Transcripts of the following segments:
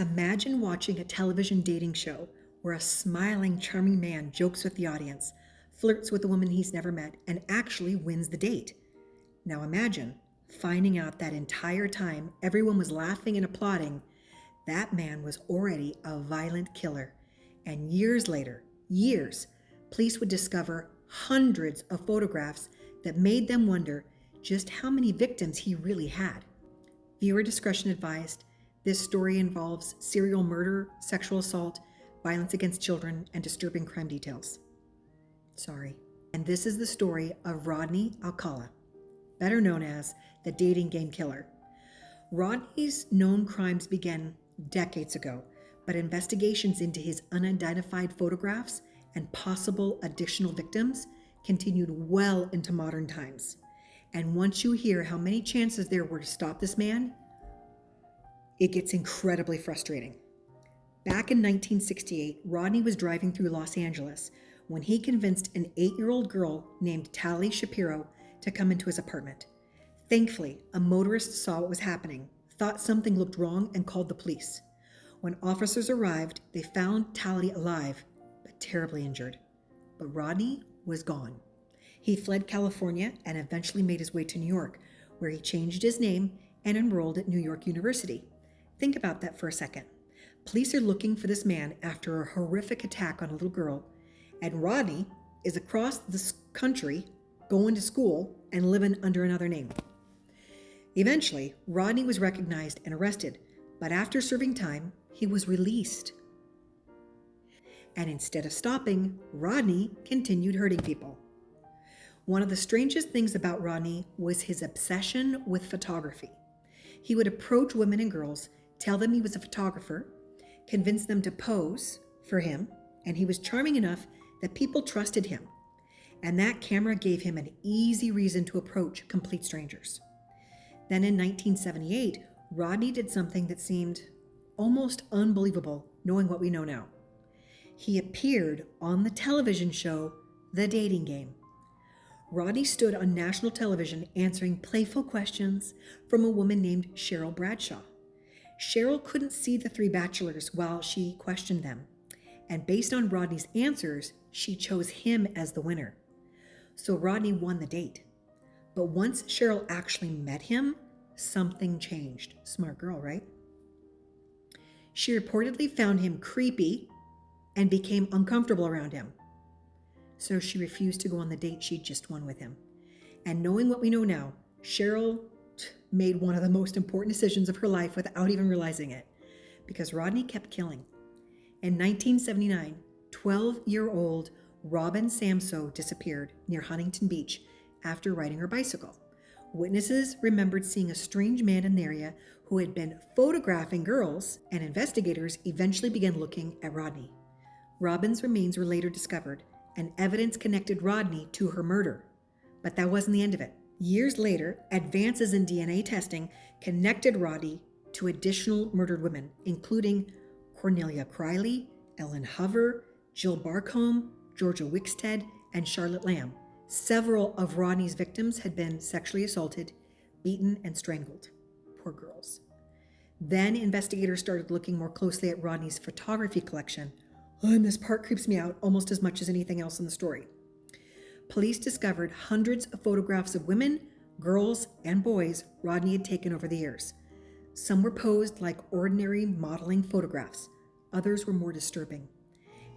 Imagine watching a television dating show where a smiling, charming man jokes with the audience, flirts with a woman he's never met, and actually wins the date. Now imagine finding out that entire time everyone was laughing and applauding, that man was already a violent killer. And years later, police would discover hundreds of photographs that made them wonder just how many victims he really had. Viewer discretion advised. This story involves serial murder, sexual assault, violence against children, and disturbing crime details. Sorry. And this is the story of Rodney Alcala, better known as the dating game killer. Rodney's known crimes began decades ago, but investigations into his unidentified photographs and possible additional victims continued well into modern times. And once you hear how many chances there were to stop this man, it gets incredibly frustrating. Back in 1968, Rodney was driving through Los Angeles when he convinced an 8-year-old girl named Tali Shapiro to come into his apartment. Thankfully, a motorist saw what was happening, thought something looked wrong, and called the police. When officers arrived, they found Tali alive, but terribly injured. But Rodney was gone. He fled California and eventually made his way to New York, where he changed his name and enrolled at New York University. Think about that for a second. Police are looking for this man after a horrific attack on a little girl, and Rodney is across the country going to school and living under another name. Eventually, Rodney was recognized and arrested, but after serving time, he was released. And instead of stopping, Rodney continued hurting people. One of the strangest things about Rodney was his obsession with photography. He would approach women and girls, tell them he was a photographer, convince them to pose for him, and he was charming enough that people trusted him. And that camera gave him an easy reason to approach complete strangers. Then in 1978, Rodney did something that seemed almost unbelievable, knowing what we know now. He appeared on the television show, The Dating Game. Rodney stood on national television answering playful questions from a woman named Cheryl Bradshaw. Cheryl couldn't see the 3 bachelors while she questioned them, and based on Rodney's answers, she chose him as the winner. So Rodney won the date. But once Cheryl actually met him, something changed. Smart girl, right? She reportedly found him creepy and became uncomfortable around him. So she refused to go on the date she'd just won with him. And knowing what we know now, Cheryl made one of the most important decisions of her life without even realizing it, because Rodney kept killing. In 1979, 12-year-old Robin Samso disappeared near Huntington Beach after riding her bicycle. Witnesses remembered seeing a strange man in the area who had been photographing girls, and investigators eventually began looking at Rodney. Robin's remains were later discovered, and evidence connected Rodney to her murder. But that wasn't the end of it. Years later, advances in DNA testing connected Rodney to additional murdered women, including Cornelia Criley, Ellen Hover, Jill Barcombe, Georgia Wickstead, and Charlotte Lamb. Several of Rodney's victims had been sexually assaulted, beaten, and strangled. Poor girls. Then investigators started looking more closely at Rodney's photography collection. And this part creeps me out almost as much as anything else in the story. Police discovered hundreds of photographs of women, girls, and boys Rodney had taken over the years. Some were posed like ordinary modeling photographs. Others were more disturbing.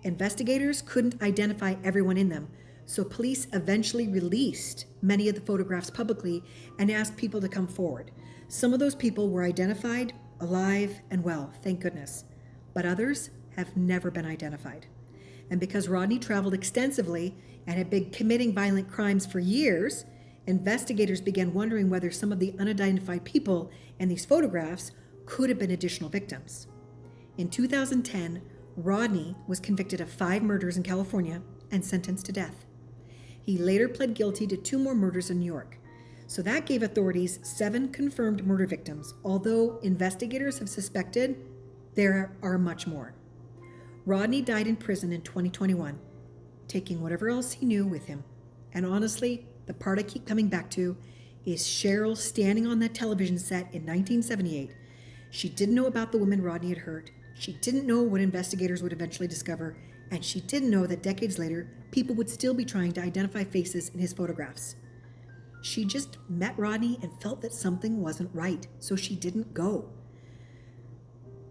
Investigators couldn't identify everyone in them, so police eventually released many of the photographs publicly and asked people to come forward. Some of those people were identified, alive, and well, thank goodness. But others have never been identified. And because Rodney traveled extensively and had been committing violent crimes for years, investigators began wondering whether some of the unidentified people in these photographs could have been additional victims. In 2010, Rodney was convicted of 5 murders in California and sentenced to death. He later pled guilty to 2 more murders in New York. So that gave authorities 7 confirmed murder victims, although investigators have suspected there are much more. Rodney died in prison in 2021, taking whatever else he knew with him. And honestly, the part I keep coming back to is Cheryl standing on that television set in 1978. She didn't know about the woman Rodney had hurt. She didn't know what investigators would eventually discover. And she didn't know that decades later, people would still be trying to identify faces in his photographs. She just met Rodney and felt that something wasn't right, so she didn't go.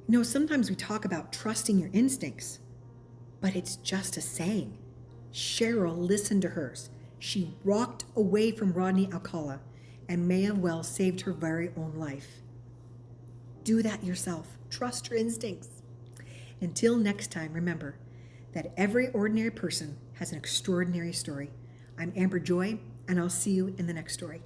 You know, sometimes we talk about trusting your instincts, but it's just a saying. Cheryl listened to hers. She walked away from Rodney Alcala and may have well saved her very own life. Do that yourself. Trust your instincts. Until next time, remember that every ordinary person has an extraordinary story. I'm Amber Joy, and I'll see you in the next story.